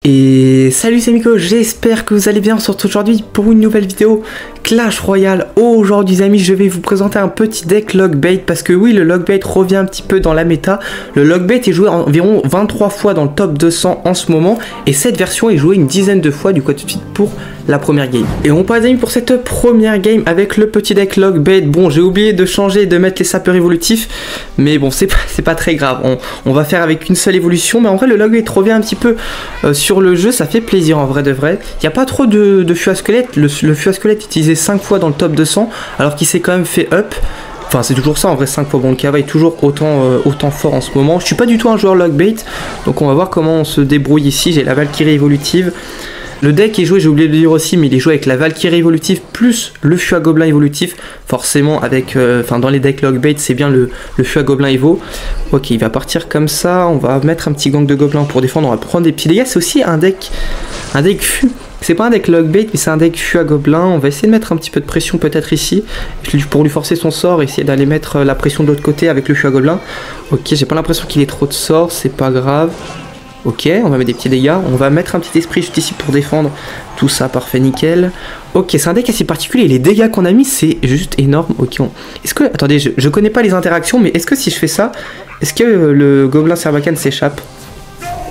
Et salut, c'est Miko, j'espère que vous allez bien. On se retrouve aujourd'hui pour une nouvelle vidéo Clash Royale. Aujourd'hui les amis, je vais vous présenter un petit deck Lockbait, parce que oui, le Lockbait revient un petit peu dans la méta. Le Lockbait est joué environ 23 fois dans le top 200 en ce moment, et cette version est jouée une dizaine de fois, du coup tout de suite pour la première game. Et on passe les amis pour cette première game avec le petit deck Lockbait. Bon, j'ai oublié de changer et de mettre les sapeurs évolutifs, mais bon, c'est pas très grave, on va faire avec une seule évolution. Mais en vrai, le Lockbait revient un petit peu sur le jeu, ça fait plaisir en vrai de vrai. Il n'y a pas trop de fût à squelette. Le fût à squelette utilisé 5 fois dans le top 200, alors qu'il s'est quand même fait up. Enfin, c'est toujours ça en vrai, 5 fois. Bon, le Kava est toujours autant fort en ce moment. Je suis pas du tout un joueur Lockbait, donc on va voir comment on se débrouille ici. J'ai la Valkyrie évolutive. Le deck est joué, j'ai oublié de le dire aussi, mais il est joué avec la Valkyrie évolutive plus le fût à gobelin évolutif. Forcément, avec, dans les decks Lockbait, c'est bien le fût à gobelin évo. Ok, il va partir comme ça. On va mettre un petit gang de gobelins pour défendre. On va prendre des petits dégâts. C'est aussi un deck fût. C'est pas un deck Lockbait, mais c'est un deck fût à gobelin. On va essayer de mettre un petit peu de pression peut-être ici, pour lui forcer son sort, essayer d'aller mettre la pression de l'autre côté avec le fût à gobelin. Ok, j'ai pas l'impression qu'il ait trop de sorts, c'est pas grave. Ok, on va mettre des petits dégâts. On va mettre un petit esprit juste ici pour défendre. Tout ça, parfait, nickel. Ok, c'est un deck assez particulier. Les dégâts qu'on a mis, c'est juste énorme. Ok, est-ce que... Attendez, je connais pas les interactions, mais est-ce que si je fais ça, est-ce que le gobelin Sarbacane s'échappe?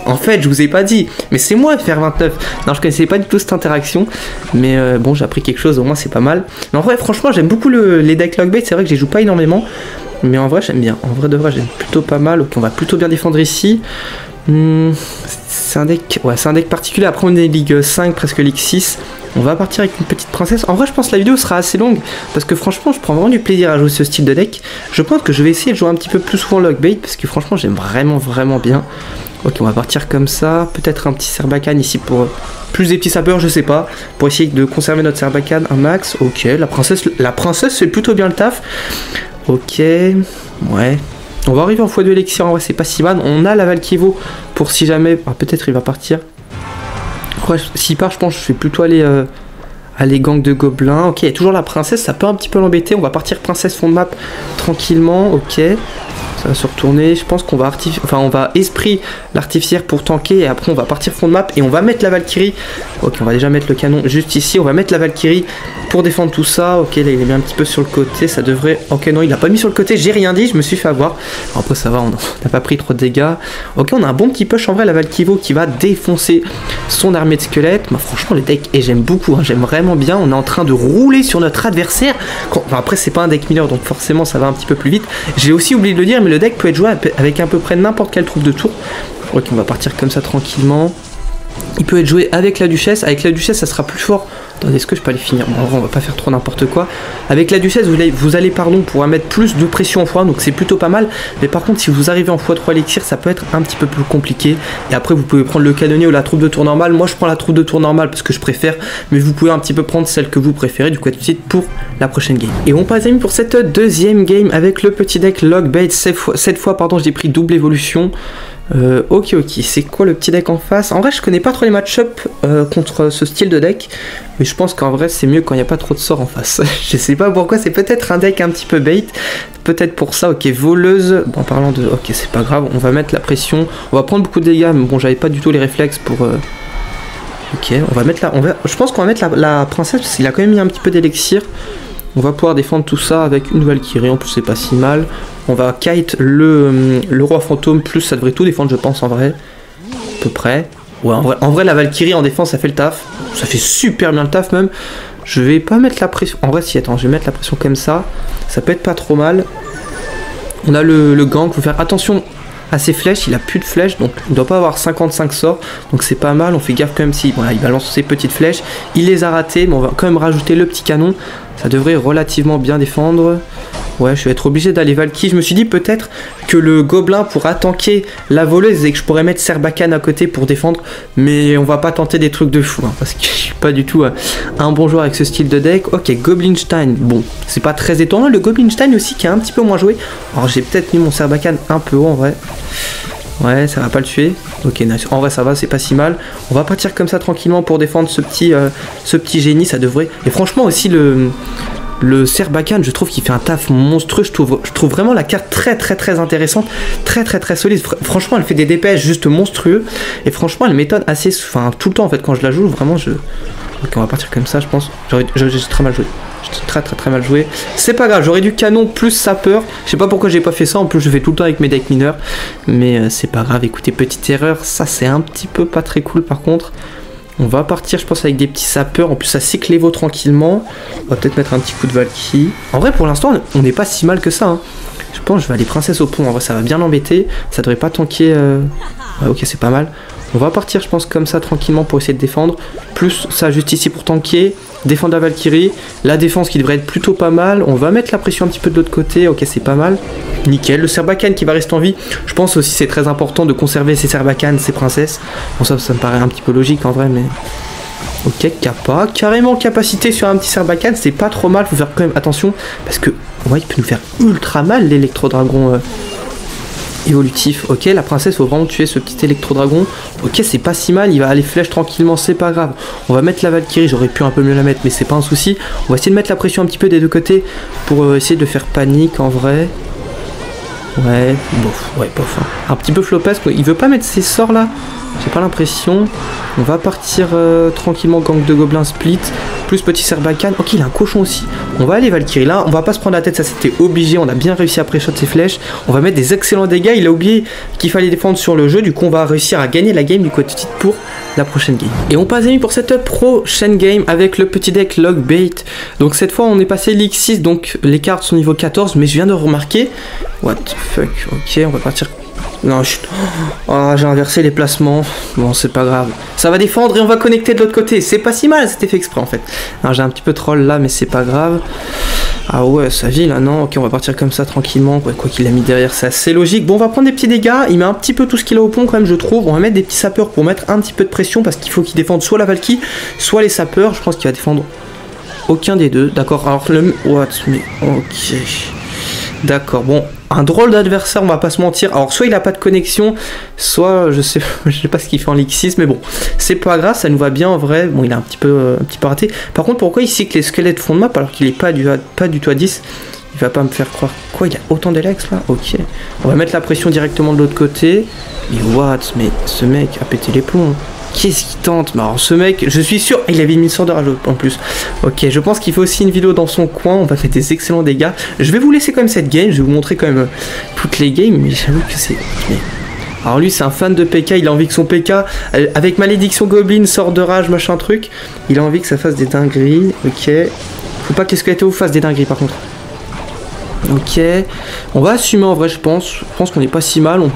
En fait, je vous ai pas dit, mais c'est moi FR29. Non, je connaissais pas du tout cette interaction, mais bon, j'ai appris quelque chose, au moins c'est pas mal. Mais en vrai, franchement, j'aime beaucoup les decks Lockbait. C'est vrai que je les joue pas énormément, mais en vrai, j'aime bien. En vrai de vrai, j'aime plutôt pas mal. Ok, on va plutôt bien défendre ici. C'est un deck, ouais, c'est un deck particulier. Après, on est Ligue 5, presque Ligue 6. On va partir avec une petite princesse. En vrai, je pense que la vidéo sera assez longue, parce que franchement, je prends vraiment du plaisir à jouer ce style de deck. Je pense que je vais essayer de jouer un petit peu plus souvent Lockbait, parce que franchement, j'aime vraiment bien. Ok, on va partir comme ça. Peut-être un petit Sarbacane ici pour plus des petits sapeurs, je sais pas, pour essayer de conserver notre Sarbacane un max. Ok, la princesse fait plutôt bien le taf. Ok, ouais. On va arriver en x2 élixir, en vrai c'est pas si mal. On a la Valkyrie pour si jamais... Ah, peut-être il va partir. Ouais, s'il part, je pense que je vais plutôt aller gang de gobelins. Ok, il y a toujours la princesse, ça peut un petit peu l'embêter. On va partir princesse fond de map tranquillement. Ok, ça va se retourner. Je pense qu'on va on va esprit l'artificière pour tanker, et après on va partir fond de map et on va mettre la Valkyrie. Ok, on va déjà mettre le canon juste ici. On va mettre la Valkyrie pour défendre tout ça. Ok, là il est mis un petit peu sur le côté, ça devrait... Ok, non, il a pas mis sur le côté, j'ai rien dit, je me suis fait avoir. Alors, après ça va, on n'a pas pris trop de dégâts. Ok, on a un bon petit push en vrai, la Valkyrie qui va défoncer son armée de squelettes. Bah, franchement les decks, et j'aime beaucoup, hein, j'aime vraiment bien. On est en train de rouler sur notre adversaire. Enfin, après c'est pas un deck mineur, donc forcément ça va un petit peu plus vite. J'ai aussi oublié de le dire, mais le deck peut être joué avec à peu près n'importe quelle troupe de tour. Ok, on va partir comme ça tranquillement. Il peut être joué avec la duchesse. Avec la duchesse, ça sera plus fort. Attendez, est-ce que je peux aller finir? En vrai, on va pas faire trop n'importe quoi. Avec la duchesse, vous allez pouvoir mettre plus de pression en x1, donc c'est plutôt pas mal. Mais par contre, si vous arrivez en x3 élixir, ça peut être un petit peu plus compliqué. Et après, vous pouvez prendre le canonnier ou la troupe de tour normale. Moi, je prends la troupe de tour normale parce que je préfère. Mais vous pouvez un petit peu prendre celle que vous préférez. Du coup, à tout de suite pour la prochaine game. Et on passe amis pour cette deuxième game avec le petit deck Lockbait. Cette fois, pardon, j'ai pris double évolution. Ok, c'est quoi le petit deck en face? En vrai, je connais pas trop les match-up contre ce style de deck, mais je pense qu'en vrai, c'est mieux quand il n'y a pas trop de sorts en face. Je sais pas pourquoi, c'est peut-être un deck un petit peu bait, peut-être pour ça. Ok, voleuse. Bon, en parlant de... Ok, c'est pas grave, on va mettre la pression. On va prendre beaucoup de dégâts, mais bon, j'avais pas du tout les réflexes pour... Ok, on va mettre je pense qu'on va mettre la princesse, parce qu'il a quand même mis un petit peu d'élixir. On va pouvoir défendre tout ça avec une Valkyrie, en plus c'est pas si mal. On va kite le roi fantôme, plus ça devrait tout défendre je pense en vrai. À peu près. Ouais, en vrai la Valkyrie en défense ça fait le taf. Ça fait super bien le taf même. Je vais pas mettre la pression. En vrai si, attends, je vais mettre la pression comme ça. Ça peut être pas trop mal. On a le gang, faut faire attention à ses flèches, il a plus de flèches, donc il doit pas avoir 55 sorts, donc c'est pas mal. On fait gaffe quand même si voilà, il balance ses petites flèches, il les a ratées, mais on va quand même rajouter le petit canon, ça devrait relativement bien défendre. Ouais, je vais être obligé d'aller Valkyrie. Je me suis dit peut-être que le gobelin pourra tanker la voleuse et que je pourrais mettre Sarbacane à côté pour défendre, mais on va pas tenter des trucs de fou, hein, parce que je suis pas du tout un bon joueur avec ce style de deck. Ok, Goblinstein, bon, c'est pas très étonnant. Le Goblinstein aussi qui est un petit peu moins joué. Alors j'ai peut-être mis mon Sarbacane un peu haut en vrai. Ouais, ça va pas le tuer. Ok, nice. En vrai, ça va, c'est pas si mal. On va partir comme ça tranquillement pour défendre ce petit génie, ça devrait. Et franchement aussi Le Sarbacane, je trouve qu'il fait un taf monstrueux. Je trouve vraiment la carte très intéressante, très solide. Franchement, elle fait des DPS juste monstrueux. Et franchement, elle m'étonne assez, enfin tout le temps en fait quand je la joue. Vraiment, Ok, on va partir comme ça, je pense. J'ai très mal joué. J'ai très mal joué. C'est pas grave, j'aurais du canon plus sapeur. Je sais pas pourquoi j'ai pas fait ça. En plus, je fais tout le temps avec mes decks mineurs. Mais c'est pas grave. Écoutez, petite erreur. Ça, c'est un petit peu pas très cool par contre. On va partir, je pense, avec des petits sapeurs. En plus, ça cycle les veaux tranquillement. On va peut-être mettre un petit coup de Valkyrie. En vrai, pour l'instant, on n'est pas si mal que ça. Hein. Je pense que je vais aller princesse au pont. En vrai, ça va bien l'embêter. Ça devrait pas tanker. Ouais, ok, c'est pas mal. On va partir, je pense, comme ça, tranquillement, pour essayer de défendre. Plus ça, juste ici pour tanker. Défendre la Valkyrie. La défense qui devrait être plutôt pas mal. On va mettre la pression un petit peu de l'autre côté. Ok, c'est pas mal. Nickel. Le Sarbacane qui va rester en vie. Je pense aussi c'est très important de conserver ses Sarbacanes, ses princesses. Bon, ça me paraît un petit peu logique en vrai, mais... Ok, Kappa. Carrément capacité sur un petit Sarbacane. C'est pas trop mal. Faut faire quand même attention. Parce que, ouais, il peut nous faire ultra mal l'électro-dragon... évolutif. Ok, la princesse, faut vraiment tuer ce petit électro-dragon. Ok, c'est pas si mal, il va aller flèche tranquillement, c'est pas grave. On va mettre la Valkyrie, j'aurais pu un peu mieux la mettre, mais c'est pas un souci. On va essayer de mettre la pression un petit peu des deux côtés pour essayer de faire panique en vrai. Ouais, bof. Hein. Un petit peu flopesque, il veut pas mettre ses sorts là. J'ai pas l'impression. On va partir tranquillement, gang de gobelins split. Plus petit Sarbacane. Ok, il a un cochon aussi. On va aller Valkyrie. Là, on va pas se prendre la tête, ça c'était obligé. On a bien réussi à pré-shot ses flèches. On va mettre des excellents dégâts. Il a oublié qu'il fallait défendre sur le jeu. Du coup, on va réussir à gagner la game du côté titre pour la prochaine game. Et on passe amis pour cette prochaine game avec le petit deck Logbait. Donc cette fois, on est passé Ligue 6. Donc les cartes sont niveau 14. Mais je viens de remarquer. What the fuck. Ok, on va partir. Non, chut. Oh, j'ai inversé les placements. Bon, c'est pas grave. Ça va défendre et on va connecter de l'autre côté. C'est pas si mal, c'était fait exprès en fait. J'ai un petit peu troll là, mais c'est pas grave. Ah ouais, sa vie là, non. Ok, on va partir comme ça tranquillement. Quoi qu'il a mis derrière, c'est assez logique. Bon, on va prendre des petits dégâts. Il met un petit peu tout ce qu'il a au pont quand même, je trouve. On va mettre des petits sapeurs pour mettre un petit peu de pression parce qu'il faut qu'il défende soit la Valkyrie, soit les sapeurs. Je pense qu'il va défendre aucun des deux. D'accord, alors le... What? Mais ok. D'accord, bon, un drôle d'adversaire, on va pas se mentir. Alors, soit il a pas de connexion, soit je sais pas ce qu'il fait en Ligue 6, mais bon, c'est pas grave, ça nous va bien en vrai. Bon, il a un petit peu raté. Par contre, pourquoi il cycle les squelettes fond de map alors qu'il est pas du tout à 10? Il va pas me faire croire. Quoi, il y a autant d'Elex là? Ok. On va mettre la pression directement de l'autre côté. Mais what? Mais ce mec a pété les plombs. Qu'est-ce qu'il tente? Bah alors ce mec, je suis sûr, il avait mis une sorte de rage en plus. Ok, je pense qu'il faut aussi une vidéo dans son coin. On va faire des excellents dégâts. Je vais vous laisser quand même cette game. Je vais vous montrer quand même toutes les games. Mais j'avoue que c'est... Alors lui, c'est un fan de PK. Il a envie que son PK, avec malédiction goblin, sort de rage, machin truc. Il a envie que ça fasse des dingueries. Ok. Faut pas que les squelettes vous fassent des dingueries par contre. Ok, on va assumer en vrai, je pense qu'on n'est pas si mal, on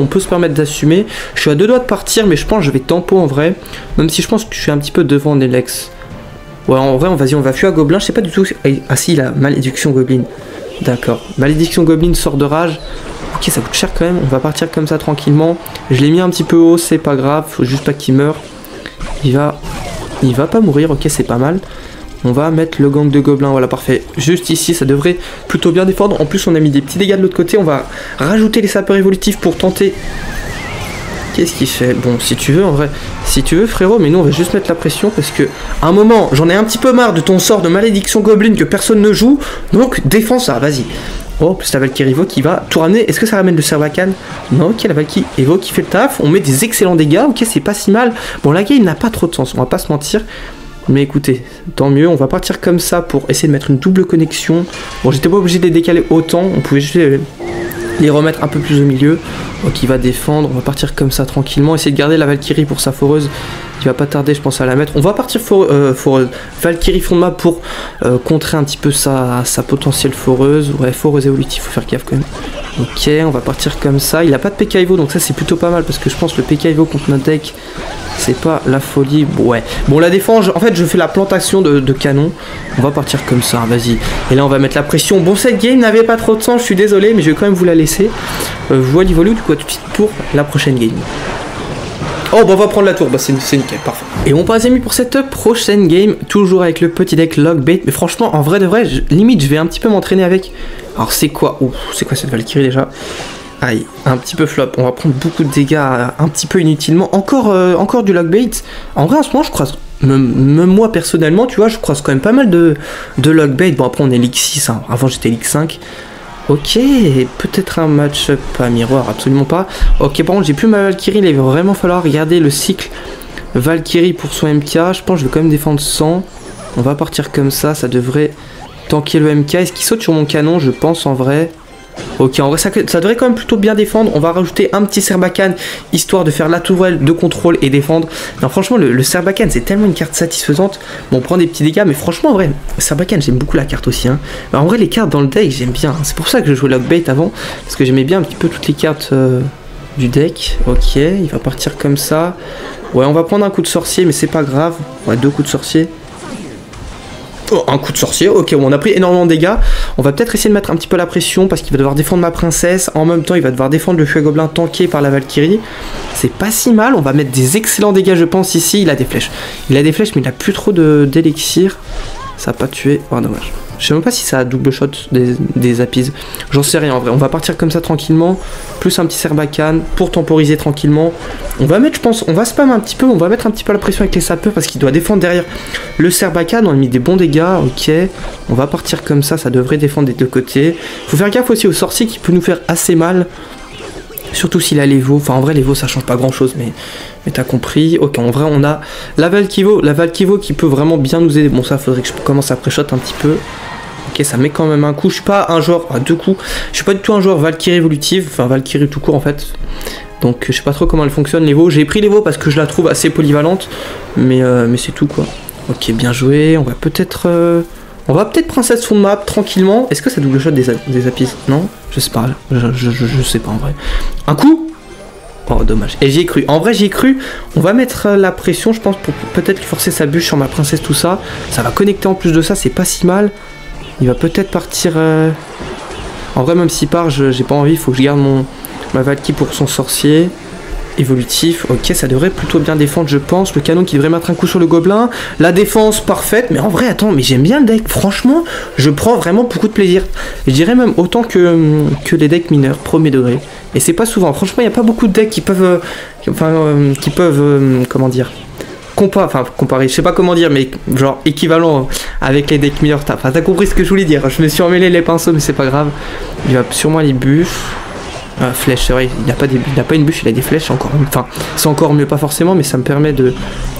peut se permettre d'assumer. Je suis à deux doigts de partir, mais je pense que je vais tempo en vrai, même si je pense que je suis un petit peu devant Nelex. Ouais, en vrai, on va fuir à Gobelin, je sais pas du tout. Ah si, il a malédiction Goblin. D'accord, malédiction Goblin, sort de rage. Ok, ça coûte cher quand même, on va partir comme ça tranquillement. Je l'ai mis un petit peu haut, c'est pas grave, faut juste pas qu'il meure. Il va pas mourir, ok, c'est pas mal. On va mettre le gang de gobelins, voilà parfait. Juste ici, ça devrait plutôt bien défendre. En plus, on a mis des petits dégâts de l'autre côté. On va rajouter les sapeurs évolutifs pour tenter. Qu'est-ce qu'il fait? Bon, si tu veux, en vrai, si tu veux, frérot, mais nous, on va juste mettre la pression parce que, à un moment, j'en ai un petit peu marre de ton sort de malédiction goblin que personne ne joue. Donc, défends ça, vas-y. Oh, plus la Valkyrie Evo qui va tout ramener. Est-ce que ça ramène le Sarbacane? Non, ok, la Valkyrie Evo qui fait le taf. On met des excellents dégâts. Ok, c'est pas si mal. Bon, la game n'a pas trop de sens, on va pas se mentir. Mais écoutez, tant mieux, on va partir comme ça pour essayer de mettre une double connexion. Bon, j'étais pas obligé de les décaler autant, on pouvait juste les remettre un peu plus au milieu. Donc il va défendre, on va partir comme ça tranquillement, essayer de garder la Valkyrie pour sa foreuse. Il va pas tarder, je pense, à la mettre. On va partir foreuse, Valkyrie fond de map pour contrer un petit peu sa potentielle foreuse. Ouais, foreuse évolutive, faut faire gaffe quand même. Ok, on va partir comme ça. Il a pas de PK Evo, donc ça c'est plutôt pas mal parce que je pense que le PK Evo contre notre deck, c'est pas la folie. Ouais. Bon, la défense, en fait, je fais la plantation de canon. On va partir comme ça, vas-y. Et là, on va mettre la pression. Bon, cette game n'avait pas trop de sens, je suis désolé, mais je vais quand même vous la laisser. Voilà, du coup, tout de suite pour la prochaine game. Oh, bah on va prendre la tour, bah c'est nickel, parfait. Et on passe amis pour cette prochaine game, toujours avec le petit deck Logbait. Mais franchement, en vrai de vrai, limite, je vais un petit peu m'entraîner avec. Alors, c'est quoi? Ouh, c'est quoi cette Valkyrie déjà? Aïe, un petit peu flop. On va prendre beaucoup de dégâts un petit peu inutilement. Encore du lockbait. En vrai, en ce moment, je croise... Même moi, personnellement, tu vois, je croise quand même pas mal de lockbait. Bon, après, on est Ligue 6. Hein. Avant, j'étais Ligue 5. Ok, peut-être un match-up à miroir, absolument pas. Ok, par contre, j'ai plus ma Valkyrie. Il va vraiment falloir regarder le cycle Valkyrie pour son MK. Je pense que je vais quand même défendre 100. On va partir comme ça. Ça devrait tanker le MK. Est-ce qu'il saute sur mon canon? Je pense en vrai. Ok, en vrai ça devrait quand même plutôt bien défendre. On va rajouter un petit Serbacane histoire de faire la tourelle de contrôle et défendre. Non, franchement, le Serbacane c'est tellement une carte satisfaisante. Bon, on prend des petits dégâts, mais franchement, en vrai, Serbacane j'aime beaucoup la carte aussi. Hein. En vrai, les cartes dans le deck j'aime bien. C'est pour ça que je jouais Lockbait avant, parce que j'aimais bien un petit peu toutes les cartes du deck. Ok, il va partir comme ça. Ouais, on va prendre un coup de sorcier, mais c'est pas grave. Ouais, 2 coups de sorcier. Oh, un coup de sorcier, ok, bon, on a pris énormément de dégâts. On va peut-être essayer de mettre un petit peu la pression parce qu'il va devoir défendre ma princesse. En même temps, il va devoir défendre le feu gobelin tanké par la Valkyrie. C'est pas si mal, on va mettre des excellents dégâts, je pense, ici. Il a des flèches. Il a des flèches, mais il a plus trop d'élixir. Ça n'a pas tué. Oh, dommage. Je sais même pas si ça a double shot des appises. J'en sais rien en vrai. On va partir comme ça tranquillement. Plus un petit Serbacane pour temporiser tranquillement. On va mettre, je pense, on va spam un petit peu. On va mettre un petit peu la pression avec les sapeurs parce qu'il doit défendre derrière le Serbacane. On a mis des bons dégâts. Ok. On va partir comme ça. Ça devrait défendre des deux côtés. Faut faire gaffe aussi au sorcier qui peut nous faire assez mal. Surtout s'il a l'Evo. Enfin, en vrai, l'Evo ça change pas grand chose. Mais t'as compris. Ok, en vrai, on a la Valkyvo qui peut vraiment bien nous aider. Bon, ça, faudrait que je commence à pré-shot un petit peu. Ok, ça met quand même un coup. Je suis pas un joueur à 2 coups. Je suis pas du tout un joueur Valkyrie évolutive. Enfin, Valkyrie tout court en fait. Donc, je sais pas trop comment elle fonctionne, l'Evo. J'ai pris l'Evo parce que je la trouve assez polyvalente. Mais c'est tout quoi. Ok, bien joué. On va peut-être. On va peut-être princesse fond de map tranquillement. Est-ce que ça double shot des appices? Non, je sais pas. Je sais pas en vrai. Un coup? Oh, dommage. Et j'y ai cru. En vrai, j'y ai cru. On va mettre la pression, je pense, pour peut-être forcer sa bûche sur ma princesse, tout ça. Ça va connecter en plus de ça, c'est pas si mal. Il va peut-être partir... En vrai, même s'il part, j'ai pas envie. Il faut que je garde ma Valky pour son sorcier. Évolutif, ok, ça devrait plutôt bien défendre, je pense. Le canon qui devrait mettre un coup sur le gobelin. La défense parfaite, mais en vrai, attends, mais j'aime bien le deck. Franchement, je prends vraiment beaucoup de plaisir. Je dirais même autant que les decks mineurs, premier degré. Et c'est pas souvent. Franchement, il n'y a pas beaucoup de decks qui peuvent, comment dire, comparer. Je sais pas comment dire, mais genre équivalent avec les decks mineurs. T'as compris ce que je voulais dire. Je me suis emmêlé les pinceaux, mais c'est pas grave. Il va sûrement les buffs. Flèche, c'est vrai, il n'a pas une bûche, il a des flèches encore. Enfin, c'est encore mieux, pas forcément, mais ça me permet de.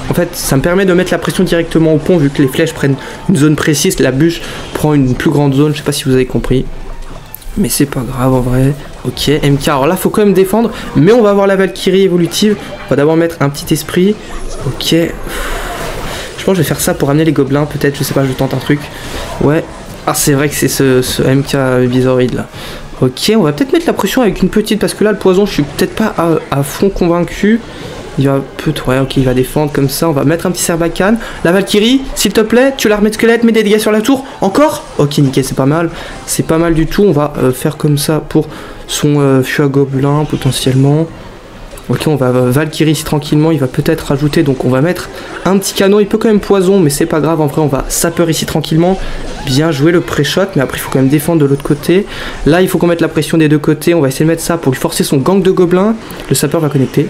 En fait, ça me permet de mettre la pression directement au pont, vu que les flèches prennent une zone précise, la bûche prend une plus grande zone, je sais pas si vous avez compris. Mais c'est pas grave en vrai. Ok, MK, alors là, faut quand même défendre, mais on va avoir la Valkyrie évolutive. On va d'abord mettre un petit esprit. Ok. Je pense que je vais faire ça pour amener les gobelins, peut-être, je sais pas, je tente un truc. Ouais. Ah, c'est vrai que c'est ce MK bizarroïde là. Ok, on va peut-être mettre la pression avec une petite, parce que là, le poison, je suis peut-être pas à fond convaincu. Il va ouais, ok, il va défendre comme ça. On va mettre un petit Serbacane. La Valkyrie, s'il te plaît, tu la remets de squelette, mets des dégâts sur la tour. Encore? Ok, nickel, c'est pas mal. C'est pas mal du tout. On va faire comme ça pour son fût à gobelin, potentiellement. Ok, on va Valkyrie ici tranquillement, il va peut-être rajouter, donc on va mettre un petit canon, il peut quand même poison, mais c'est pas grave, en vrai on va sapeur ici tranquillement, bien jouer le pré-shot, mais après il faut quand même défendre de l'autre côté. Là il faut qu'on mette la pression des deux côtés, on va essayer de mettre ça pour lui forcer son gang de gobelins, le sapeur va connecter.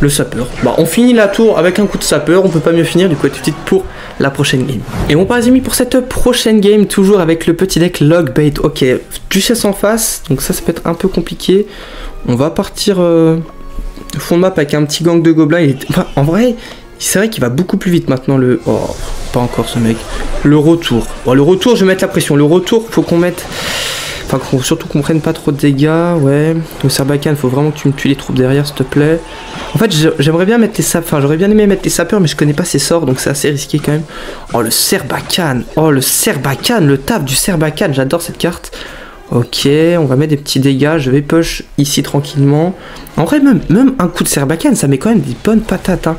Le sapeur. Bah, on finit la tour avec un coup de sapeur, on peut pas mieux finir, du coup tout de suite pour la prochaine game. Et bon pas les amis, pour cette prochaine game, toujours avec le petit deck Lockbait. Ok, duchesse en face, donc ça peut être un peu compliqué. On va partir fond de map avec un petit gang de gobelins. Enfin, en vrai, c'est vrai qu'il va beaucoup plus vite maintenant le... Oh, pas encore ce mec. Le retour. Bon, le retour, je vais mettre la pression. Le retour, faut qu'on mette... Enfin, surtout qu'on prenne pas trop de dégâts, ouais. Le Serbacane, faut vraiment que tu me tues les troupes derrière, s'il te plaît. En fait, j'aimerais bien mettre les sapeurs, enfin, j'aurais bien aimé mettre les sapeurs, mais je connais pas ses sorts, donc c'est assez risqué quand même. Oh, le Serbacane. Oh, le Serbacane, le taf du Serbacane, j'adore cette carte. Ok, on va mettre des petits dégâts, je vais push ici tranquillement. En vrai, même un coup de Serbacane, ça met quand même des bonnes patates, hein.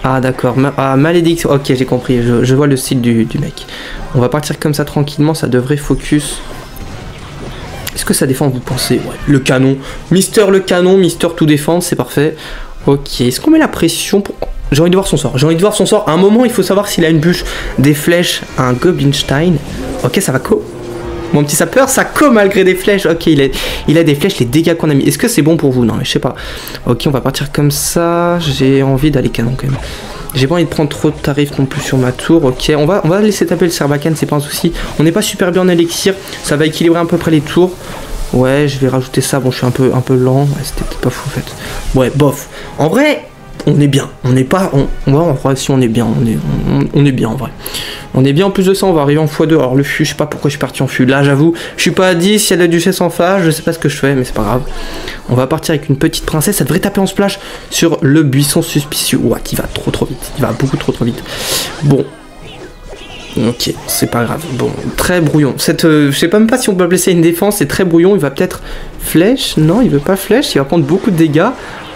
Ah d'accord, malédiction, ok j'ai compris, je vois le style du mec. On va partir comme ça tranquillement, ça devrait focus. Est-ce que ça défend, vous pensez? Ouais, le canon, le canon, Mister tout défendre, c'est parfait. Ok, est-ce qu'on met la pression pour... J'ai envie de voir son sort, j'ai envie de voir son sort. À un moment, il faut savoir s'il a une bûche, des flèches, un Goblinstein. Ok, ça va Mon petit sapeur, ça malgré des flèches. Ok, il a des flèches, les dégâts qu'on a mis. Est-ce que c'est bon pour vous? Non, mais je sais pas. Ok, on va partir comme ça. J'ai envie d'aller canon quand même. J'ai pas envie de prendre trop de tarifs non plus sur ma tour. Ok, on va laisser taper le Sarbacane, c'est pas un souci. On n'est pas super bien en élixir. Ça va équilibrer à peu près les tours. Ouais, je vais rajouter ça. Bon, je suis un peu lent. Ouais, c'était peut-être pas fou en fait. Ouais, bof. En vrai, on est bien. On n'est pas. Ouais, en vrai, si on est bien. On est bien en vrai. On est bien. En plus de ça, on va arriver en x2. Alors, le fût, je sais pas pourquoi je suis parti en fût. Là, j'avoue, je suis pas à 10. Il y a la duchesse en face. Je sais pas ce que je fais, mais c'est pas grave. On va partir avec une petite princesse. Ça devrait taper en splash sur le buisson suspicieux. Ouah, qui va trop vite. Il va beaucoup trop vite. Bon. Ok, c'est pas grave. Bon, très brouillon. Je sais même pas si on peut blesser une défense. C'est très brouillon. Il va peut-être flèche. Non, il veut pas flèche. Il va prendre beaucoup de dégâts.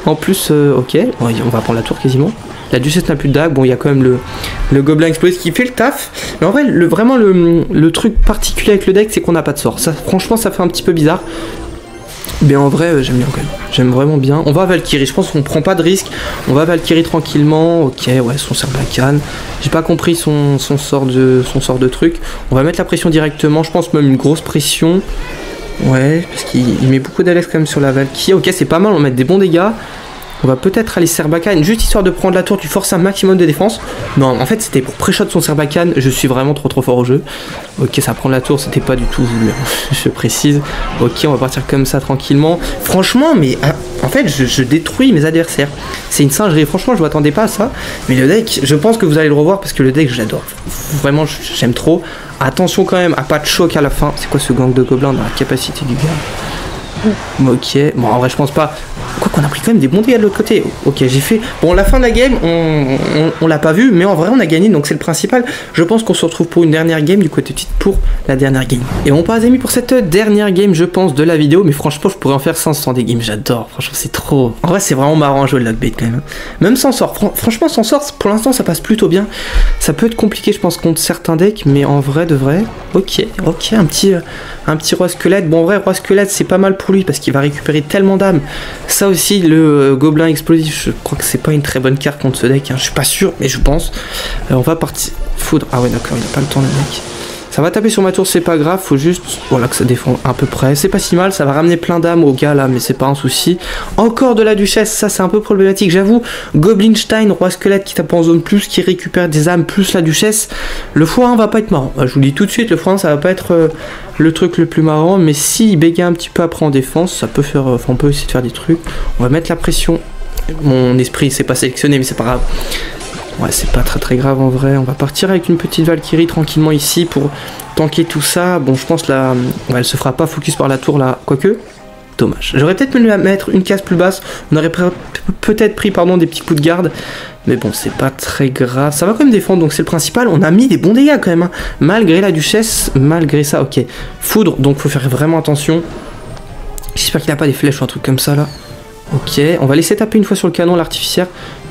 En plus, ok. Bon, on va prendre la tour quasiment. La duchesse n'a plus de dague. Bon, il y a quand même le gobelin explosif qui fait le taf. Mais en vrai, vraiment, le truc particulier avec le deck, c'est qu'on n'a pas de sort. Ça, franchement, ça fait un petit peu bizarre. Mais en vrai, j'aime bien quand même. J'aime vraiment bien. On va Valkyrie. Je pense qu'on prend pas de risque. On va Valkyrie tranquillement. Ok, ouais, son Sarbacane. J'ai pas compris son sort de truc. On va mettre la pression directement. Je pense même une grosse pression. Ouais, parce qu'il met beaucoup d'Alex quand même sur la Valkyrie. Ok, c'est pas mal. On va mettre des bons dégâts. On va peut-être aller Sarbacane, juste histoire de prendre la tour, tu forces un maximum de défense. Non, en fait c'était pour pré-shot son Sarbacane, je suis vraiment trop fort au jeu. Ok, ça prend la tour, c'était pas du tout voulu, je précise. Ok, on va partir comme ça tranquillement. Franchement, mais en fait je détruis mes adversaires. C'est une singerie, franchement je m'attendais pas à ça. Mais le deck, je pense que vous allez le revoir parce que le deck je l'adore. Vraiment, j'aime trop. Attention quand même à pas de choc à la fin. C'est quoi ce gang de gobelins dans la capacité du gars? Ok, bon en vrai je pense pas. Quoi qu'on a pris quand même des bons dégâts de l'autre côté. Ok, j'ai fait... Bon, la fin de la game, on l'a pas vu, mais en vrai on a gagné, donc c'est le principal. Je pense qu'on se retrouve pour une dernière game du côté titre pour la dernière game. Et on passe les amis pour cette dernière game, je pense, de la vidéo, mais franchement je pourrais en faire 500 des games, j'adore. Franchement c'est trop... En vrai c'est vraiment marrant à jouer le lockbait quand même. Même sans sort, franchement sans sort, pour l'instant ça passe plutôt bien. Ça peut être compliqué je pense contre certains decks, mais en vrai de vrai... Ok, un petit roi squelette. Bon en vrai roi squelette c'est pas mal pour lui parce qu'il va récupérer tellement d'âmes. Ça aussi le gobelin explosif, je crois que c'est pas une très bonne carte contre ce deck, hein. Je suis pas sûr mais je pense. On va partir foudre. Ah ouais d'accord, il a pas le temps le mec. Ça va taper sur ma tour, c'est pas grave, faut juste voilà que ça défend à peu près. C'est pas si mal, ça va ramener plein d'âmes au gars là, mais c'est pas un souci. Encore de la duchesse, ça c'est un peu problématique, j'avoue. Goblinstein, roi squelette qui tape en zone plus, qui récupère des âmes plus la duchesse. Le x1 va pas être marrant. Je vous le dis tout de suite, le x1 ça va pas être le truc le plus marrant, mais s'il bégaye un petit peu après en défense, ça peut faire. Enfin, on peut essayer de faire des trucs. On va mettre la pression. Mon esprit s'est pas sélectionné, mais c'est pas grave. Ouais, c'est pas très grave en vrai. On va partir avec une petite Valkyrie tranquillement ici pour tanker tout ça. Bon, je pense là, ouais, elle se fera pas focus par la tour là, quoique. Dommage. J'aurais peut-être pu mettre une case plus basse. On aurait peut-être pris des petits coups de garde. Mais bon, c'est pas très grave. Ça va quand même défendre, donc c'est le principal. On a mis des bons dégâts quand même, hein. Malgré la duchesse, malgré ça, ok. Foudre, donc faut faire vraiment attention. J'espère qu'il n'a pas des flèches ou un truc comme ça là. Ok, on va laisser taper une fois sur le canon l'artificière.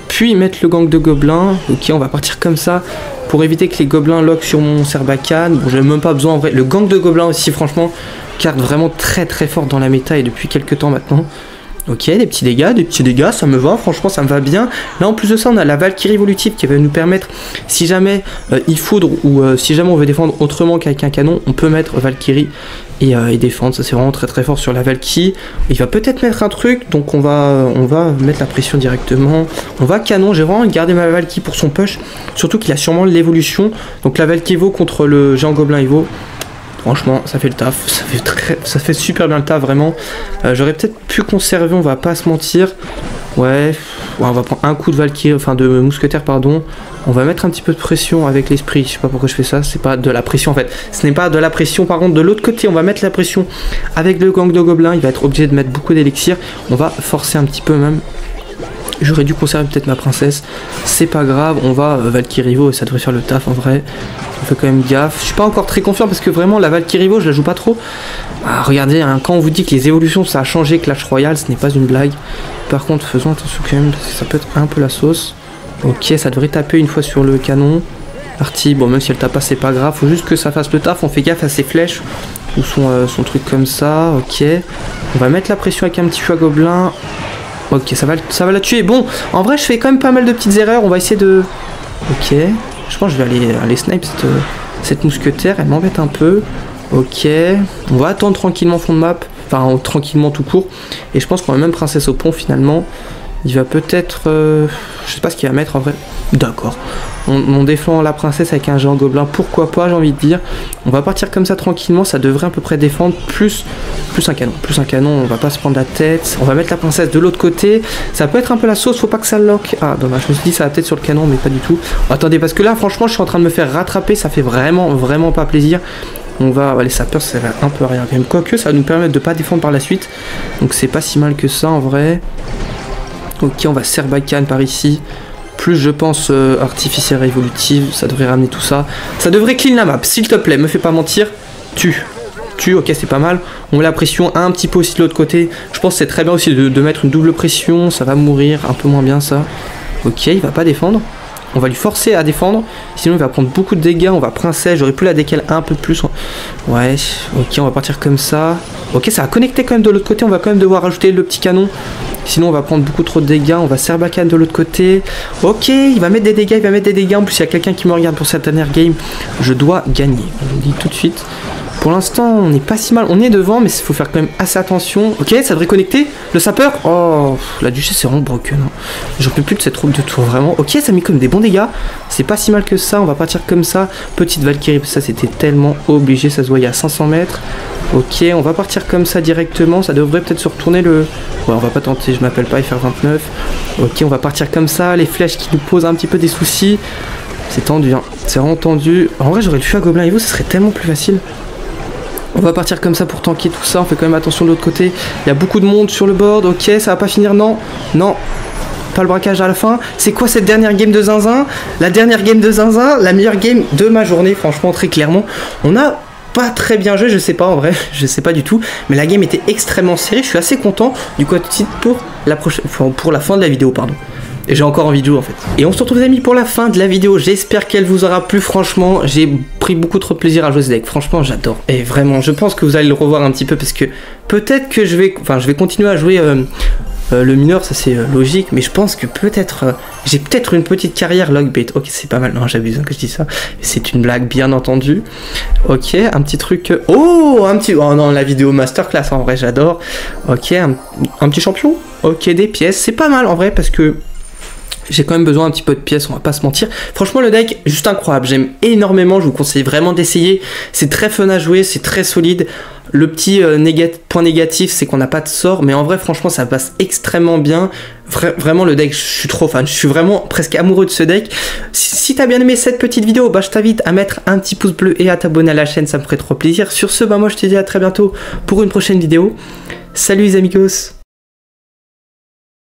Puis mettre le gang de gobelins. Ok, on va partir comme ça pour éviter que les gobelins lockent sur mon Sarbacane. Bon, j'ai même pas besoin en vrai. Le gang de gobelins aussi, franchement, carte vraiment très forte dans la méta et depuis quelques temps maintenant. Ok, des petits dégâts, ça me va, franchement ça me va bien. Là en plus de ça, on a la Valkyrie évolutive qui va nous permettre, si jamais il foudre ou si jamais on veut défendre autrement qu'avec un canon, on peut mettre Valkyrie et défendre. Ça c'est vraiment très fort sur la Valkyrie. Il va peut-être mettre un truc, donc on va mettre la pression directement. On va canon, j'ai vraiment gardé ma Valkyrie pour son push, surtout qu'il a sûrement l'évolution. Donc la Valkyrie Evo contre le géant gobelin Evo. Franchement, ça fait le taf, ça fait super bien le taf, vraiment. J'aurais peut-être pu conserver, on va pas se mentir. Ouais, on va prendre un coup de Valkyrie, enfin de mousquetaire, pardon. On va mettre un petit peu de pression avec l'esprit, je sais pas pourquoi je fais ça, c'est pas de la pression en fait. Ce n'est pas de la pression, par contre, de l'autre côté, on va mettre la pression avec le gang de gobelins. Il va être obligé de mettre beaucoup d'élixir. On va forcer un petit peu même. J'aurais dû conserver peut-être ma princesse, c'est pas grave, on va Valkyrie Evo et ça devrait faire le taf en vrai. On fait quand même gaffe. Je suis pas encore très confiant parce que vraiment la Valkyrie Evo je la joue pas trop. Ah, regardez, hein, quand on vous dit que les évolutions ça a changé Clash Royale, ce n'est pas une blague. Par contre faisons attention quand même parce que ça peut être un peu la sauce. Ok, ça devrait taper une fois sur le canon. Parti, bon même si elle tape pas c'est pas grave, faut juste que ça fasse le taf, on fait gaffe à ses flèches ou son truc comme ça. Ok, on va mettre la pression avec un petit feu à gobelin. Ok, ça va la tuer. Bon, en vrai, je fais quand même pas mal de petites erreurs. On va essayer de... Ok, je pense que je vais aller snipe cette mousquetaire. Elle m'embête un peu. Ok, on va attendre tranquillement fond de map, enfin tranquillement tout court. Et je pense qu'on a même princesse au pont finalement. Il va peut-être... je sais pas ce qu'il va mettre en vrai. D'accord. On défend la princesse avec un géant gobelin, pourquoi pas, j'ai envie de dire. On va partir comme ça tranquillement, ça devrait à peu près défendre, plus un canon. Plus un canon, on va pas se prendre la tête. On va mettre la princesse de l'autre côté. Ça peut être un peu la sauce, faut pas que ça lock. Ah dommage, je me suis dit ça va peut-être sur le canon, mais pas du tout. Attendez, parce que là franchement je suis en train de me faire rattraper, ça fait vraiment pas plaisir. On va, les sapeurs ça sert un peu à rien quand même. Quoique ça va nous permettre de pas défendre par la suite. Donc c'est pas si mal que ça en vrai. Ok, on va Serbacane par ici. Plus je pense artificielle évolutive, ça devrait ramener tout ça. Ça devrait clean la map, s'il te plaît, me fais pas mentir. Tue, ok c'est pas mal. On met la pression un petit peu aussi de l'autre côté. Je pense que c'est très bien aussi de mettre une double pression, ça va mourir, un peu moins bien ça. Ok, il va pas défendre. On va lui forcer à défendre, sinon il va prendre beaucoup de dégâts. On va princesse, j'aurais pu la décaler un peu plus. Ouais, ok, on va partir comme ça. Ok, ça va connecter quand même de l'autre côté, on va quand même devoir rajouter le petit canon. Sinon on va prendre beaucoup trop de dégâts, on va Serbacane de l'autre côté. Ok, il va mettre des dégâts, En plus il y a quelqu'un qui me regarde pour cette dernière game. Je dois gagner, je vous le dis tout de suite. Pour l'instant on n'est pas si mal, on est devant mais il faut faire quand même assez attention. Ok, ça devrait connecter, le sapeur. Oh, la duchesse c'est vraiment broken. J'en peux plus de cette troupe de tour, vraiment. Ok, ça a mis comme des bons dégâts, c'est pas si mal que ça, on va partir comme ça. Petite Valkyrie, ça c'était tellement obligé, ça se voyait à 500 mètres. Ok, on va partir comme ça directement, ça devrait peut-être se retourner le... Ouais, on va pas tenter, je m'appelle pas FR29. Ok, on va partir comme ça, les flèches qui nous posent un petit peu des soucis. C'est tendu, hein, c'est vraiment tendu. En vrai, j'aurais le feu à gobelin et vous, ce serait tellement plus facile. On va partir comme ça pour tanker tout ça, on fait quand même attention de l'autre côté. Il y a beaucoup de monde sur le board, ok, ça va pas finir, non, pas le braquage à la fin. C'est quoi cette dernière game de zinzin? La dernière game de zinzin, la meilleure game de ma journée, franchement, très clairement. On a pas très bien joué, je sais pas en vrai, je sais pas du tout, mais la game était extrêmement serrée, je suis assez content. Du coup, à tout de suite pour la fin de la vidéo, pardon. Et j'ai encore envie de jouer en fait. Et on se retrouve les amis pour la fin de la vidéo. J'espère qu'elle vous aura plu. Franchement, j'ai pris beaucoup trop de plaisir à jouer ce deck. Franchement, j'adore. Et vraiment, je pense que vous allez le revoir un petit peu parce que peut-être que je vais continuer à jouer le mineur, ça c'est logique. Mais je pense que peut-être j'ai peut-être une petite carrière logbait. Ok, c'est pas mal. Non, j'abuse que je dis ça. C'est une blague, bien entendu. Ok, un petit truc. Oh, oh non, la vidéo masterclass. En vrai, j'adore. Ok, un petit champion. Ok, des pièces. C'est pas mal en vrai parce que j'ai quand même besoin un petit peu de pièces, on va pas se mentir. Franchement, le deck, juste incroyable. J'aime énormément, je vous conseille vraiment d'essayer. C'est très fun à jouer, c'est très solide. Le petit point négatif, c'est qu'on n'a pas de sort. Mais en vrai, franchement, ça passe extrêmement bien. Vraiment, le deck, je suis trop fan. Je suis vraiment presque amoureux de ce deck. Si t'as bien aimé cette petite vidéo, bah, je t'invite à mettre un petit pouce bleu et à t'abonner à la chaîne. Ça me ferait trop plaisir. Sur ce, bah, moi, je te dis à très bientôt pour une prochaine vidéo. Salut les amigos!